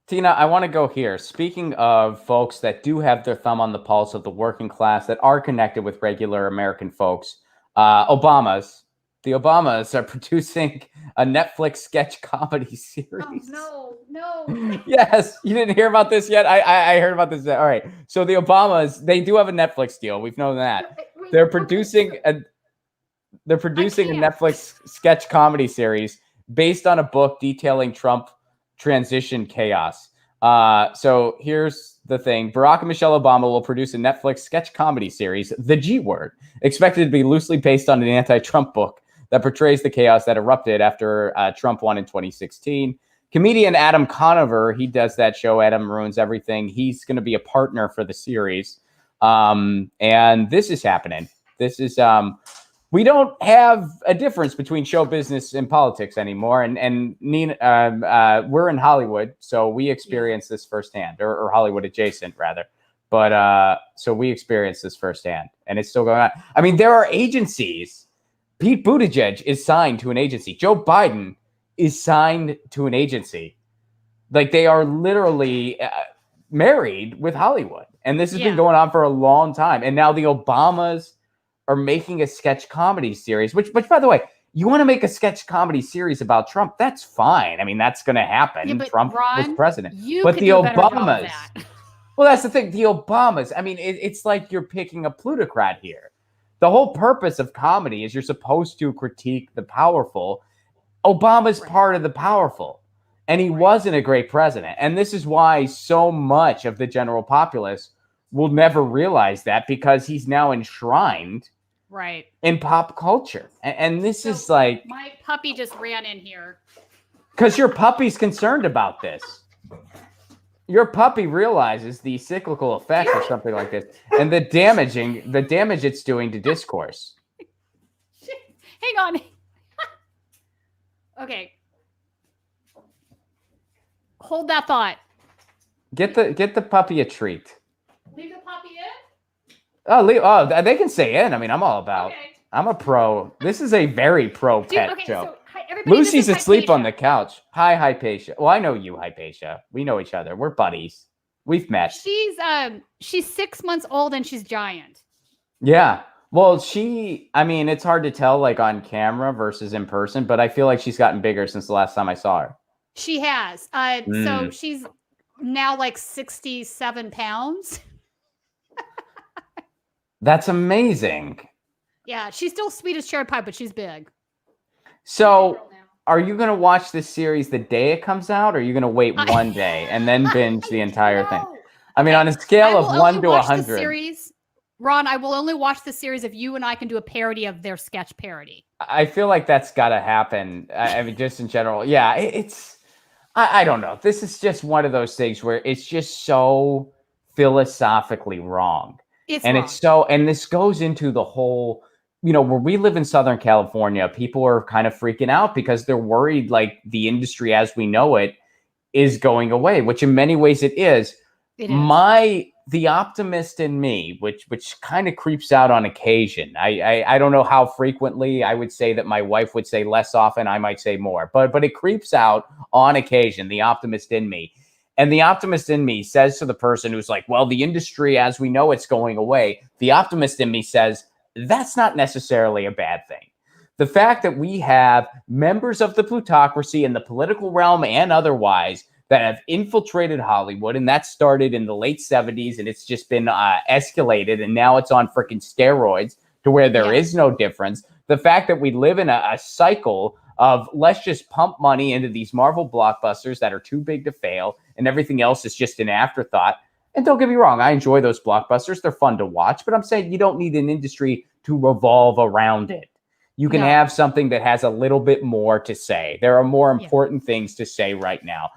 Tina, I want to go here. Speaking of folks that do have their thumb on the pulse of the working class, that are connected with regular American folks, the Obamas are producing a Netflix sketch comedy series. Oh no. Yes, you didn't hear about this yet. I heard about this. All right, so the Obamas, they do have a Netflix deal. We've known that. Wait, They're okay, producing a they're I producing a can't. Netflix sketch comedy series based on a book detailing Trump transition chaos. So here's the thing. Barack and Michelle Obama will produce a Netflix sketch comedy series, The G Word, expected to be loosely based on an anti-Trump book that portrays the chaos that erupted after Trump won in 2016. Comedian Adam Conover, he does that show, Adam Ruins Everything. He's going to be a partner for the series. And this is happening. This is we don't have a difference between show business and politics anymore. And Nina, we're in Hollywood, so we experience this firsthand, or Hollywood adjacent, rather. But so we experience this firsthand, and it's still going on. I mean, there are agencies. Pete Buttigieg is signed to an agency. Joe Biden is signed to an agency. Like, they are literally married with Hollywood. And this has been going on for a long time. And now the Obamas are making a sketch comedy series, which by the way, you want to make a sketch comedy series about Trump, that's fine. I mean, that's going to happen. Yeah, but Trump Ron, was president. you But could the do a better job of Obamas, that. well, that's the thing. The Obamas, I mean, it's like you're picking a plutocrat here. The whole purpose of comedy is you're supposed to critique the powerful. Obama's part of the powerful, and he wasn't a great president. And this is why so much of the general populace will never realize that, because he's now enshrined in pop culture. And this is like, my puppy just ran in here. Because your puppy's concerned about this. Your puppy realizes the cyclical effects of something like this and the damage it's doing to discourse. Hang on. Okay. Hold that thought. Get the puppy a treat. Leave the puppy in? Oh, they can stay in. I mean, I'm all about. Okay. I'm a pro. This is a very pro pet show. So, hi, everybody, Lucy's this is asleep on Hypatia. the couch. Hi, Hypatia. Well, I know you, Hypatia. We know each other. We're buddies. We've met. She's 6 months old and she's giant. Yeah. Well, I mean, it's hard to tell like on camera versus in person, but I feel like she's gotten bigger since the last time I saw her. She has. So she's now like 67 pounds. That's amazing. Yeah, she's still sweet as cherry pie, but she's big. So, are you going to watch this series the day it comes out, or are you going to wait one day and then binge the entire thing? I mean, on a scale of 1 to 100. Ron, I will only watch the series if you and I can do a parody of their sketch parody. I feel like that's got to happen. I mean, just in general. Yeah, I don't know. This is just one of those things where it's just so philosophically wrong. And this goes into the whole, where we live in Southern California, people are kind of freaking out because they're worried like the industry as we know it is going away, which in many ways it is. The optimist in me, which kind of creeps out on occasion. I don't know how frequently. I would say that my wife would say less often. I might say more, but it creeps out on occasion, the optimist in me. And the optimist in me says to the person who's like, well, the industry as we know it's going away. The optimist in me says, that's not necessarily a bad thing. The fact that we have members of the plutocracy in the political realm and otherwise that have infiltrated Hollywood, and that started in the late 70s, and it's just been escalated, and now it's on freaking steroids to where there is no difference. The fact that we live in a cycle of let's just pump money into these Marvel blockbusters that are too big to fail, and everything else is just an afterthought. And don't get me wrong, I enjoy those blockbusters. They're fun to watch, but I'm saying you don't need an industry to revolve around it. You can have something that has a little bit more to say. There are more important things to say right now.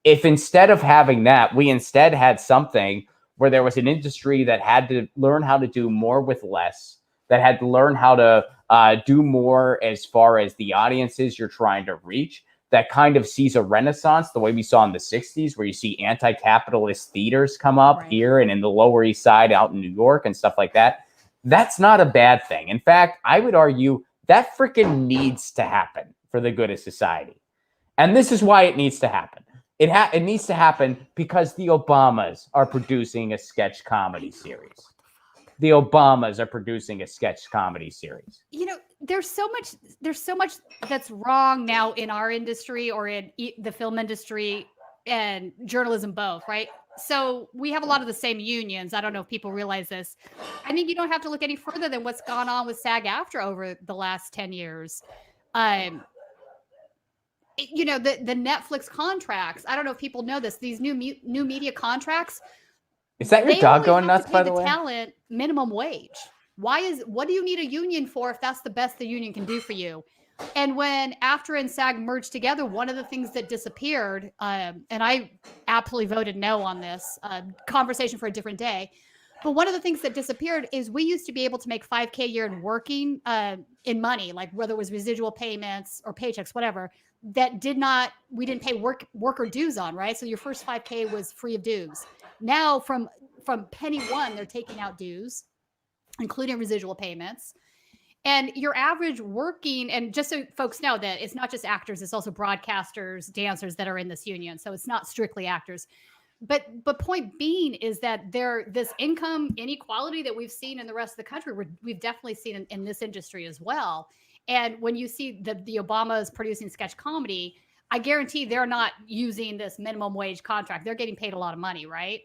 If instead of having that, we instead had something where there was an industry that had to learn how to do more with less, that had to learn how to do more as far as the audiences you're trying to reach, that kind of sees a renaissance the way we saw in the 60s, where you see anti-capitalist theaters come up here and in the Lower East Side out in New York and stuff like that. That's not a bad thing. In fact, I would argue that freaking needs to happen for the good of society. And this is why it needs to happen. It needs to happen because the Obamas are producing a sketch comedy series. The Obamas are producing a sketch comedy series. There's so much that's wrong now in our industry or in the film industry and journalism both, right? So we have a lot of the same unions. I don't know if people realize this. I think you don't have to look any further than what's gone on with SAG-AFTRA over the last 10 years. The Netflix contracts, I don't know if people know this, these new media contracts. Is that your dog going nuts, by the way? Talent minimum wage. What do you need a union for if that's the best the union can do for you? And when AFTRA and SAG merged together, one of the things that disappeared, and I absolutely voted no on this, conversation for a different day. But one of the things that disappeared is we used to be able to make $5K a year in working in money, like whether it was residual payments or paychecks, whatever, we didn't pay worker dues on, right? So your first $5K was free of dues. Now from penny one, they're taking out dues, including residual payments. And your average working, and just so folks know that it's not just actors, it's also broadcasters, dancers that are in this union. So it's not strictly actors. But point being is that this income inequality that we've seen in the rest of the country, we've definitely seen in this industry as well. And when you see the Obamas producing sketch comedy, I guarantee they're not using this minimum wage contract. They're getting paid a lot of money, right?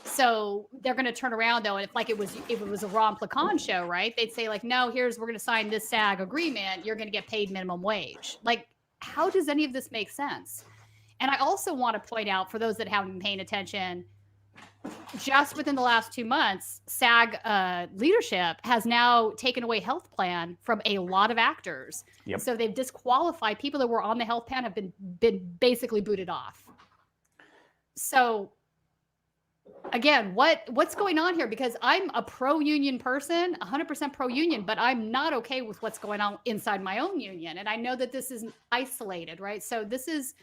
So they're going to turn around though, and if it was a Ron Placon show, right? They'd say like, no, we're going to sign this SAG agreement. You're going to get paid minimum wage. Like, how does any of this make sense? And I also want to point out for those that haven't been paying attention, just within the last 2 months, SAG leadership has now taken away health plan from a lot of actors. Yep. So they've disqualified people that were on the health plan, have been basically booted off. So again, what's going on here? Because I'm a pro-union person, 100% pro-union, but I'm not okay with what's going on inside my own union. And I know that this is isolated, right? So this is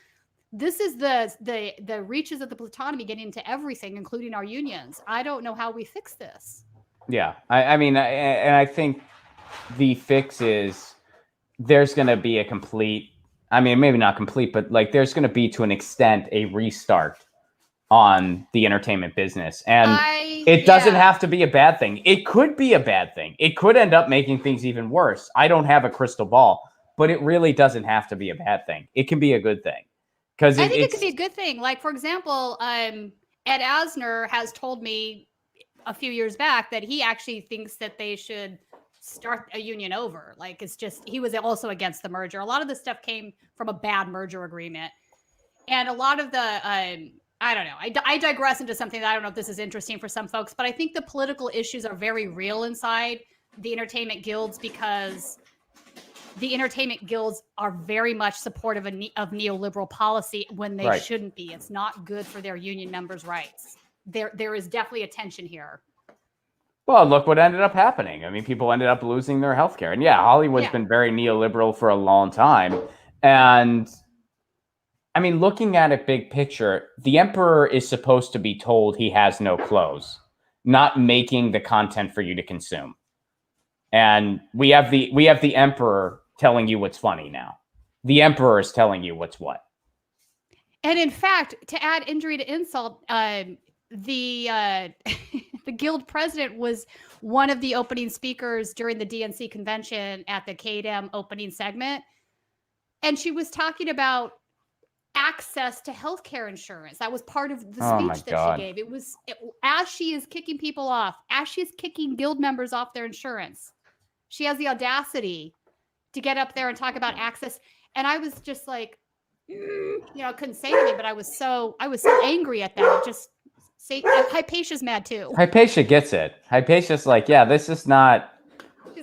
the reaches of the plutonic getting into everything, including our unions. I don't know how we fix this. Yeah, I mean, and I think the fix is there's going to be a complete, I mean, maybe not complete, but like there's going to be to an extent a restart on the entertainment business. And it doesn't have to be a bad thing. It could be a bad thing. It could end up making things even worse. I don't have a crystal ball, but it really doesn't have to be a bad thing. It can be a good thing. I think it could be a good thing. Like, for example, Ed Asner has told me a few years back that he actually thinks that they should start a union over. Like, it's just, he was also against the merger. A lot of this stuff came from a bad merger agreement. And a lot of the, I don't know, I digress into something that I don't know if this is interesting for some folks, but I think the political issues are very real inside the entertainment guilds because the entertainment guilds are very much supportive of neoliberal policy when they shouldn't be. It's not good for their union members' rights. There is definitely a tension here. Well, look what ended up happening. I mean, people ended up losing their health care. And yeah, Hollywood's been very neoliberal for a long time. And I mean, looking at it big picture, the emperor is supposed to be told he has no clothes, not making the content for you to consume. And we have the emperor telling you what's funny now. The emperor is telling you what's what. And in fact, to add injury to insult, the guild president was one of the opening speakers during the DNC convention at the KDM opening segment. And she was talking about access to healthcare insurance. That was part of the speech that she gave. As she is kicking people off, as she's kicking guild members off their insurance, she has the audacity to get up there and talk about access. And I was just like, I couldn't say anything, but I was so angry at that. Just say, Hypatia's mad too. Hypatia gets it. Hypatia's like, yeah, this is not,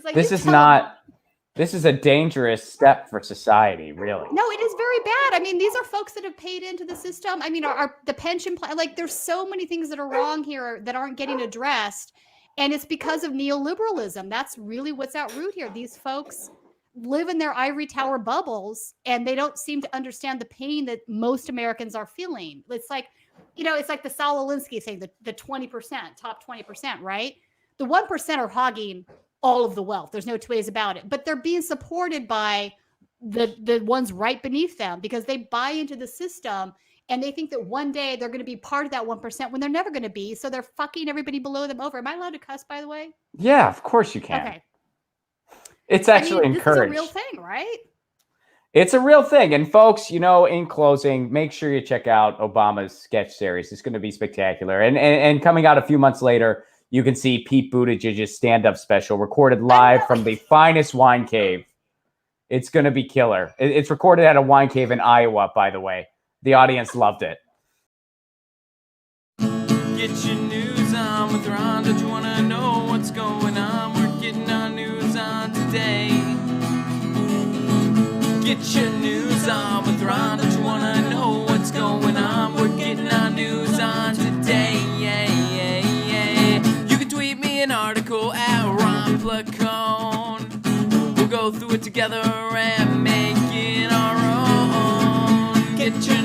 like, this is a dangerous step for society, really. No, it is very bad. I mean, these are folks that have paid into the system. I mean, the pension plan, like there's so many things that are wrong here that aren't getting addressed. And it's because of neoliberalism. That's really what's at root here. These folks live in their ivory tower bubbles and they don't seem to understand the pain that most Americans are feeling. It's like, it's like the Saul Alinsky thing, the 20%, top 20%, right? The 1% are hogging all of the wealth. There's no two ways about it. But they're being supported by the ones right beneath them because they buy into the system And they think that one day they're going to be part of that 1% when they're never going to be. So they're fucking everybody below them over. Am I allowed to cuss, by the way? Yeah, of course you can. Okay. It's actually encouraged. This is a real thing, right? It's a real thing. And folks, in closing, make sure you check out Obama's sketch series. It's going to be spectacular. And coming out a few months later, you can see Pete Buttigieg's stand-up special recorded live from the finest wine cave. It's going to be killer. It's recorded at a wine cave in Iowa, by the way. The audience loved it. Get your news on with Ron. Don't you want to know what's going on? We're getting our news on today. Get your news on with Ron. Don't you want to know what's going on? We're getting our news on today. You can tweet me an article at Ron Placone. We'll go through it together and make it our own. Get your